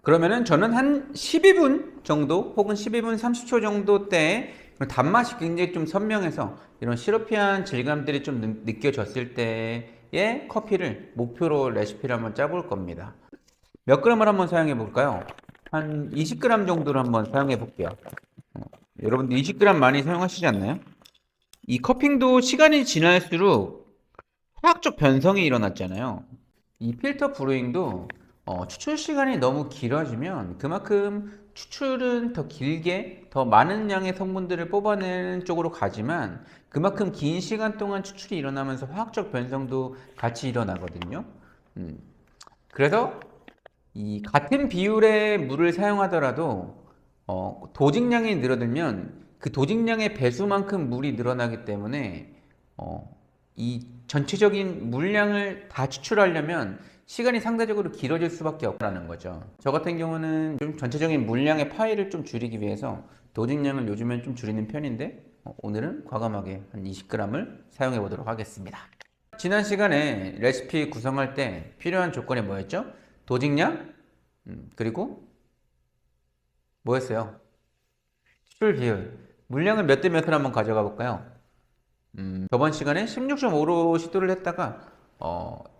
그러면은 저는 한 12분 정도 혹은 12분 30초 정도 때 단맛이 굉장히 좀 선명해서 이런 시러피한 질감들이 좀 느껴졌을 때의 커피를 목표로 레시피를 한번 짜볼 겁니다. 몇 그램을 한번 사용해 볼까요? 한 20g 정도를 한번 사용해 볼게요. 여러분들 20g 많이 사용하시지 않나요? 이 커핑도 시간이 지날수록 화학적 변성이 일어났잖아요. 이 필터 브루잉도 추출 시간이 너무 길어지면 그만큼 추출은 더 길게 더 많은 양의 성분들을 뽑아내는 쪽으로 가지만 그만큼 긴 시간 동안 추출이 일어나면서 화학적 변성도 같이 일어나거든요. 음, 그래서 이 같은 비율의 물을 사용하더라도 도직량이 늘어들면 그 도직량의 배수만큼 물이 늘어나기 때문에 어, 이 전체적인 물량을 다 추출하려면 시간이 상대적으로 길어질 수밖에 없다는 거죠. 저 같은 경우는 좀 전체적인 물량의 파이를 좀 줄이기 위해서 도직량을 요즘엔 좀 줄이는 편인데 오늘은 과감하게 한 20g을 사용해 보도록 하겠습니다. 지난 시간에 레시피 구성할 때 필요한 조건이 뭐였죠? 도직량, 그리고 뭐였어요? 추출 비율. 물량을 몇 대 몇을 한번 가져가 볼까요? 저번 시간에 16.5로 시도를 했다가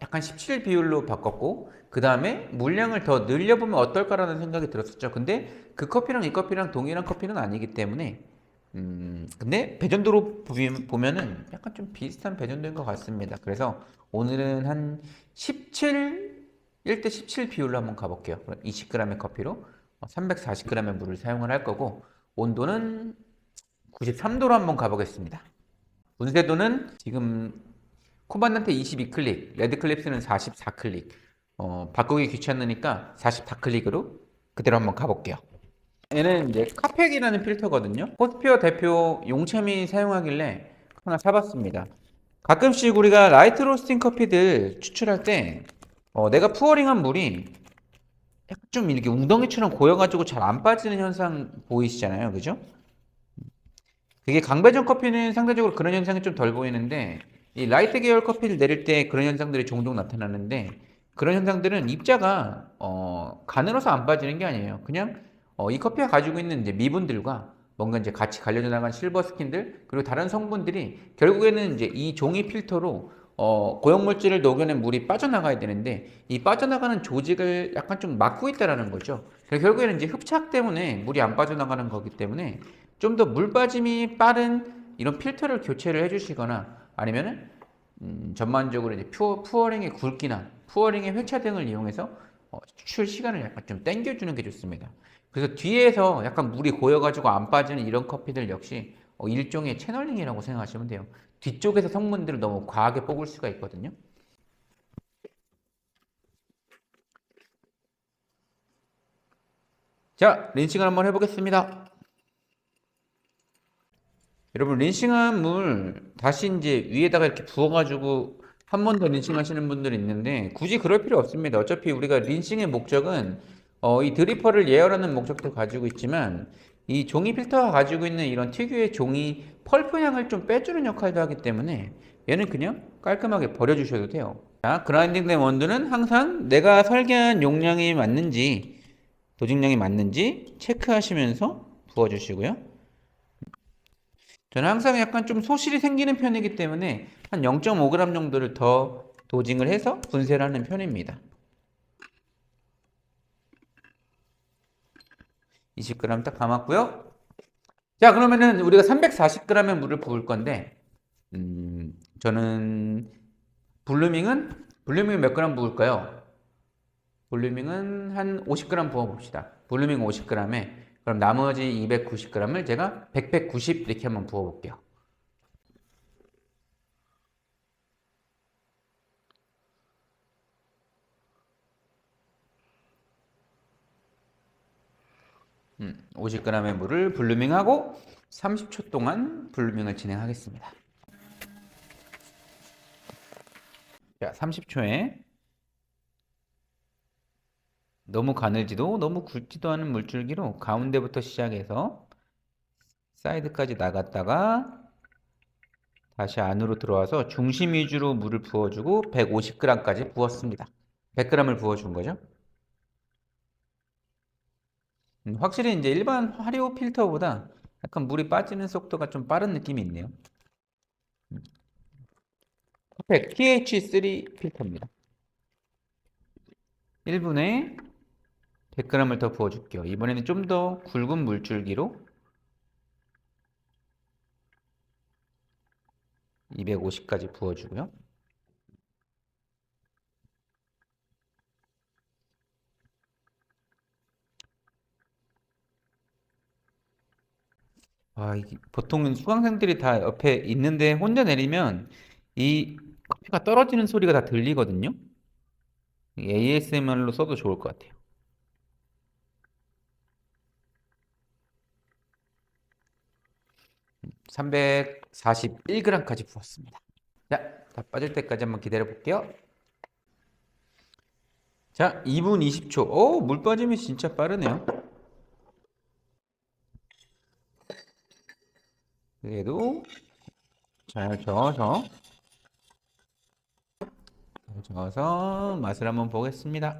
약간 17 비율로 바꿨고 그 다음에 물량을 더 늘려보면 어떨까라는 생각이 들었었죠. 근데 그 커피랑 이 커피랑 동일한 커피는 아니기 때문에 근데 배전도로 보면은 약간 좀 비슷한 배전도인 것 같습니다. 그래서 오늘은 한 17, 1대 17 비율로 한번 가볼게요. 20g의 커피로 340g의 물을 사용을 할 거고 온도는 93도로 한번 가보겠습니다. 분쇄도는 지금 코반한테 22클릭, 레드클립스는 44클릭. 바꾸기 귀찮으니까 44클릭으로 그대로 한번 가볼게요. 얘는 이제 카펙이라는 필터거든요. 포스피어 대표 용채미 사용하길래 하나 사봤습니다. 가끔씩 우리가 라이트 로스팅 커피들 추출할 때 내가 푸어링한 물이 약간 좀 이렇게 웅덩이처럼 고여가지고 잘 안 빠지는 현상 보이시잖아요. 그죠? 그게 강배전 커피는 상대적으로 그런 현상이 좀 덜 보이는데 이 라이트 계열 커피를 내릴 때 그런 현상들이 종종 나타나는데 그런 현상들은 입자가 가늘어서 안 빠지는 게 아니에요. 그냥 이 커피가 가지고 있는 이제 미분들과 뭔가 이제 같이 갈려져 나간 실버 스킨들 그리고 다른 성분들이 결국에는 이제 이 종이 필터로 고형물질을 녹여낸 물이 빠져나가야 되는데 이 빠져나가는 조직을 약간 좀 막고 있다라는 거죠. 그래서 결국에는 이제 흡착 때문에 물이 안 빠져나가는 거기 때문에 좀 더 물 빠짐이 빠른 이런 필터를 교체를 해주시거나 아니면은 전반적으로 이제 푸어링의 굵기나 푸어링의 회차 등을 이용해서 추출 시간을 약간 좀 당겨주는 게 좋습니다. 그래서 뒤에서 약간 물이 고여가지고 안 빠지는 이런 커피들 역시 일종의 채널링이라고 생각하시면 돼요. 뒤쪽에서 성분들을 너무 과하게 뽑을 수가 있거든요. 자, 린싱을 한번 해보겠습니다. 여러분 린싱한 물 다시 이제 위에다가 이렇게 부어가지고 한 번 더 린싱 하시는 분들이 있는데 굳이 그럴 필요 없습니다. 어차피 우리가 린싱의 목적은 이 드리퍼를 예열하는 목적도 가지고 있지만 이 종이 필터가 가지고 있는 이런 특유의 종이 펄프 향을 좀 빼주는 역할도 하기 때문에 얘는 그냥 깔끔하게 버려주셔도 돼요. 자, 그라인딩된 원두는 항상 내가 설계한 용량이 맞는지 도직량이 맞는지 체크하시면서 부어주시고요. 저는 항상 약간 좀 소실이 생기는 편이기 때문에 한 0.5g 정도를 더 도징을 해서 분쇄를 하는 편입니다. 20g 딱 감았고요. 자, 그러면은 우리가 340g의 물을 부을 건데, 저는 블루밍은 몇 g 부을까요? 블루밍은 한 50g 부어봅시다. 블루밍 50g에 그럼 나머지 290g을 제가 190 이렇게 한번 부어볼게요. 음, 50g의 물을 블루밍하고 30초 동안 블루밍을 진행하겠습니다. 자, 30초에 너무 가늘지도 너무 굵지도 않은 물줄기로 가운데부터 시작해서 사이드까지 나갔다가 다시 안으로 들어와서 중심 위주로 물을 부어주고 150g까지 부었습니다. 100g을 부어준 거죠. 확실히 이제 일반 화료 필터보다 약간 물이 빠지는 속도가 좀 빠른 느낌이 있네요. 컵팩 TH3 필터입니다. 1분에 100g을 더 부어줄게요. 이번에는 좀 더 굵은 물줄기로 250까지 부어주고요. 보통은 수강생들이 다 옆에 있는데 혼자 내리면 이 커피가 떨어지는 소리가 다 들리거든요. ASMR로 써도 좋을 것 같아요. 341g까지 부었습니다. 자, 다 빠질 때까지 한번 기다려 볼게요. 자, 2분 20초. 오, 물 빠짐이 진짜 빠르네요. 그래도 잘 저어서 맛을 한번 보겠습니다.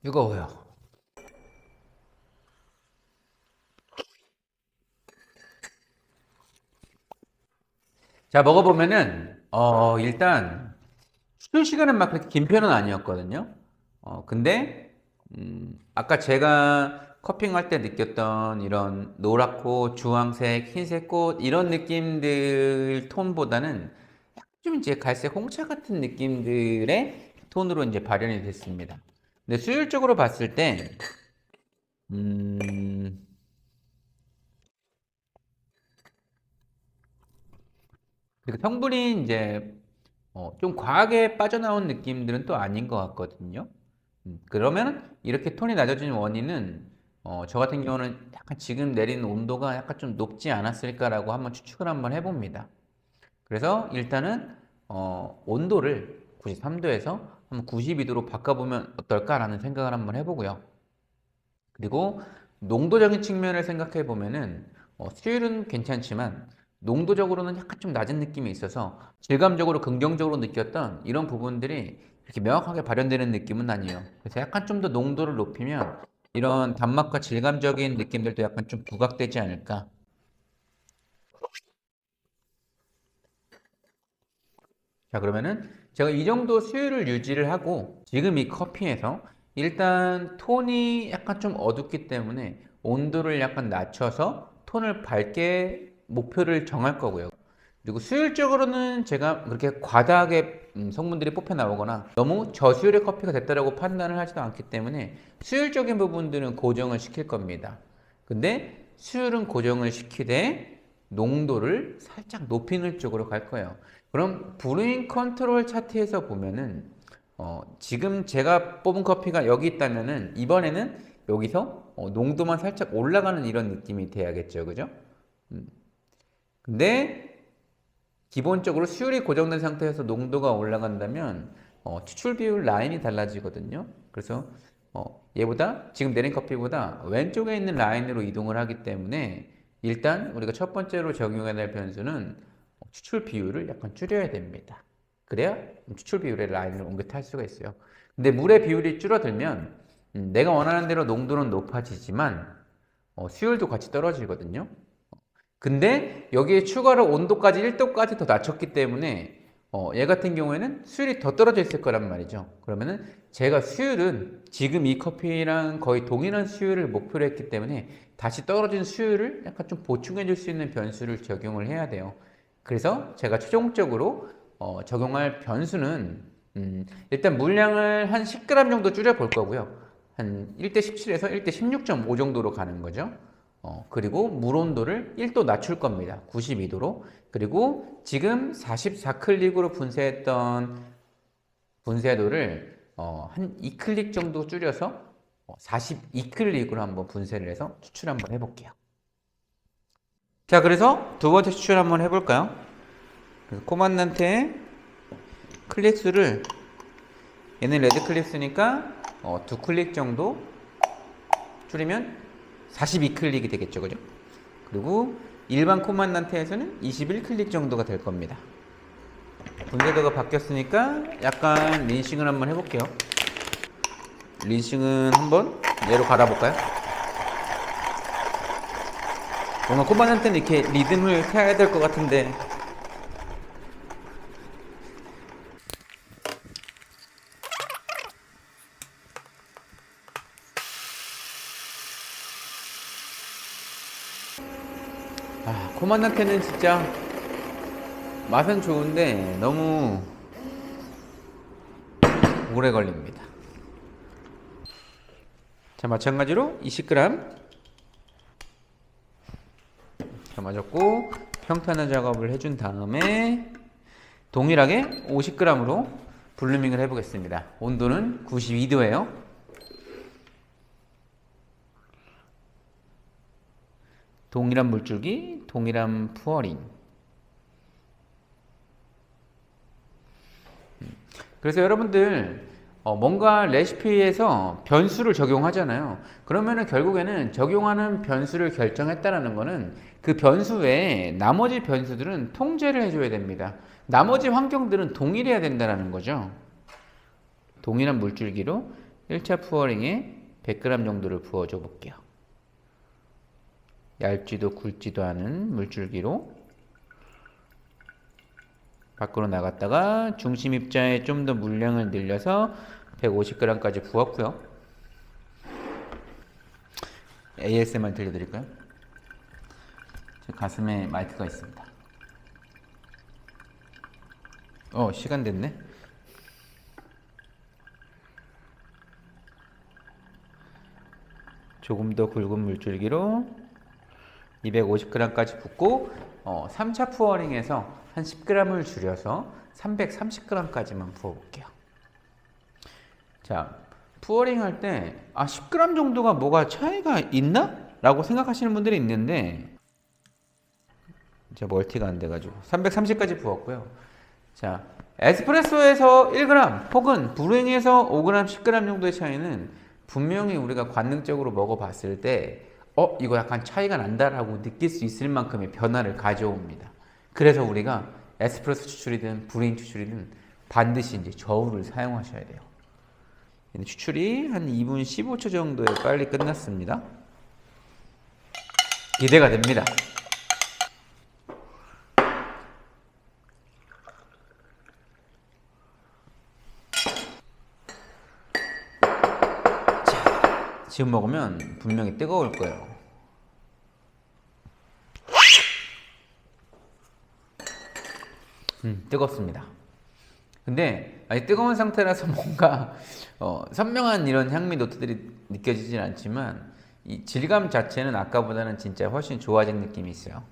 뜨거워요. 자, 먹어보면은 일단 수요 시간은 막 그렇게 긴 편은 아니었거든요. 근데 아까 제가 커핑할 때 느꼈던 이런 노랗고 주황색, 흰색 꽃 이런 느낌들 톤보다는 좀 이제 갈색 홍차 같은 느낌들의 톤으로 이제 발현이 됐습니다. 근데 수율적으로 봤을 때 음, 그리고 성분이 이제 좀 과하게 빠져나온 느낌들은 또 아닌 것 같거든요. 그러면 이렇게 톤이 낮아진 원인은 저 같은 경우는 약간 지금 내리는 온도가 약간 좀 높지 않았을까라고 한번 추측을 한번 해봅니다. 그래서 일단은 온도를 93도에서 한번 92도로 바꿔보면 어떨까라는 생각을 한번 해보고요. 그리고 농도적인 측면을 생각해 보면은 수율은 괜찮지만 농도적으로는 약간 좀 낮은 느낌이 있어서 질감적으로 긍정적으로 느꼈던 이런 부분들이 이렇게 명확하게 발현되는 느낌은 아니에요. 그래서 약간 좀 더 농도를 높이면 이런 단맛과 질감적인 느낌들도 약간 좀 부각되지 않을까. 자, 그러면은 제가 이 정도 수율을 유지를 하고 지금 이 커피에서 일단 톤이 약간 좀 어둡기 때문에 온도를 약간 낮춰서 톤을 밝게 목표를 정할 거고요. 그리고 수율적으로는 제가 그렇게 과다하게 성분들이 뽑혀 나오거나 너무 저수율의 커피가 됐다라고 판단을 하지도 않기 때문에 수율적인 부분들은 고정을 시킬 겁니다. 근데 수율은 고정을 시키되 농도를 살짝 높이는 쪽으로 갈 거예요. 그럼 브루잉 컨트롤 차트에서 보면은 지금 제가 뽑은 커피가 여기 있다면은 이번에는 여기서 농도만 살짝 올라가는 이런 느낌이 돼야겠죠, 그죠? 음. 근데 기본적으로 수율이 고정된 상태에서 농도가 올라간다면 추출 비율 라인이 달라지거든요. 그래서 얘보다 지금 내린 커피보다 왼쪽에 있는 라인으로 이동을 하기 때문에 일단 우리가 첫 번째로 적용해야 될 변수는 추출 비율을 약간 줄여야 됩니다. 그래야 추출 비율의 라인을 옮겨 탈 수가 있어요. 근데 물의 비율이 줄어들면 내가 원하는 대로 농도는 높아지지만 수율도 같이 떨어지거든요. 근데 여기에 추가로 온도까지 1도까지 더 낮췄기 때문에 얘 같은 경우에는 수율이 더 떨어져 있을 거란 말이죠. 그러면은 제가 수율은 지금 이 커피랑 거의 동일한 수율을 목표로 했기 때문에 다시 떨어진 수율을 약간 좀 보충해 줄 수 있는 변수를 적용을 해야 돼요. 그래서 제가 최종적으로 적용할 변수는 일단 물량을 한 10g 정도 줄여 볼 거고요. 한 1대 17에서 1대 16.5 정도로 가는 거죠. 그리고 물 온도를 1도 낮출 겁니다. 92도로. 그리고 지금 44클릭으로 분쇄했던 분쇄도를 한 2클릭 정도 줄여서 42클릭으로 한번 분쇄를 해서 추출 한번 해볼게요. 자, 그래서 두 번째 추출 한번 해볼까요? 코만단트의 클릭 수를 얘는 레드 클릭 수니까 두 클릭 정도 줄이면 42클릭이 되겠죠, 그죠? 그리고 일반 코만단트에서는 21클릭 정도가 될 겁니다. 분쇄도가 바뀌었으니까 약간 린싱을 한번 해볼게요. 린싱은 한번 얘로 갈아볼까요? 뭔가 코바한테는 이렇게 리듬을 타야 될 것 같은데. 코만한테는 진짜 맛은 좋은데 너무 오래 걸립니다. 자, 마찬가지로 20g 자, 맞았고 평탄화 작업을 해준 다음에 동일하게 50g으로 블루밍을 해보겠습니다. 온도는 92도예요. 동일한 물줄기, 동일한 푸어링. 그래서 여러분들 뭔가 레시피에서 변수를 적용하잖아요. 그러면은 결국에는 적용하는 변수를 결정했다라는 거는 그 변수 외에 나머지 변수들은 통제를 해줘야 됩니다. 나머지 환경들은 동일해야 된다는 거죠. 동일한 물줄기로 1차 푸어링에 100g 정도를 부어줘 볼게요. 얇지도 굵지도 않은 물줄기로 밖으로 나갔다가 중심 입자에 좀 더 물량을 늘려서 150g까지 부었고요. ASMR 들려드릴까요? 제 가슴에 마이크가 있습니다. 시간 됐네. 조금 더 굵은 물줄기로 250g까지 붓고 3차 푸어링에서 한 10g을 줄여서 330g까지만 부어볼게요. 자, 푸어링 할 때 10g 정도가 뭐가 차이가 있나? 라고 생각하시는 분들이 있는데 이제 멀티가 안 돼가지고 330까지 부었고요. 자, 에스프레소에서 1g 혹은 브루잉에서 5g, 10g 정도의 차이는 분명히 우리가 관능적으로 먹어봤을 때 이거 약간 차이가 난다라고 느낄 수 있을 만큼의 변화를 가져옵니다. 그래서 우리가 에스프레소 추출이든 브루잉 추출이든 반드시 이제 저울을 사용하셔야 돼요. 추출이 한 2분 15초 정도에 빨리 끝났습니다. 기대가 됩니다. 자, 지금 먹으면 분명히 뜨거울 거예요. 뜨겁습니다. 근데 아직 뜨거운 상태라서 뭔가 선명한 이런 향미 노트들이 느껴지진 않지만 이 질감 자체는 아까보다는 진짜 훨씬 좋아진 느낌이 있어요.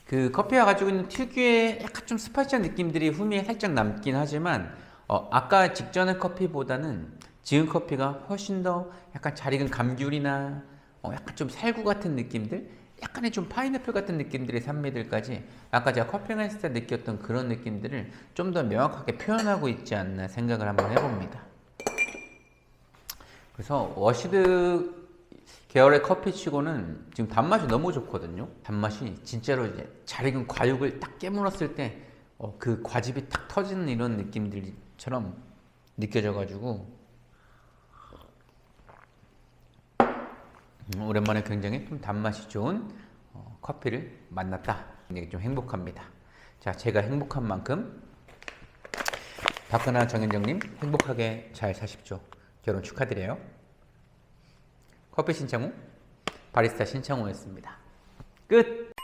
그 커피가 가지고 있는 특유의 약간 좀 스파이시한 느낌들이 후미에 살짝 남긴 하지만 아까 직전의 커피보다는 지금 커피가 훨씬 더 약간 잘 익은 감귤이나 약간 좀 살구 같은 느낌들, 약간의 좀 파인애플 같은 느낌들의 산미들까지 아까 제가 커피를 했을 때 느꼈던 그런 느낌들을 좀 더 명확하게 표현하고 있지 않나 생각을 한번 해봅니다. 그래서 워시드 계열의 커피치고는 지금 단맛이 너무 좋거든요. 단맛이 진짜로 이제 잘 익은 과육을 딱 깨물었을 때 그 과즙이 딱 터지는 이런 느낌들처럼 느껴져가지고 오랜만에 굉장히 좀 단맛이 좋은 커피를 만났다. 이게 좀 행복합니다. 자, 제가 행복한 만큼 박근하 정현정님 행복하게 잘 사십시오. 결혼 축하드려요. 커피 신창호, 바리스타 신창호였습니다. 끝!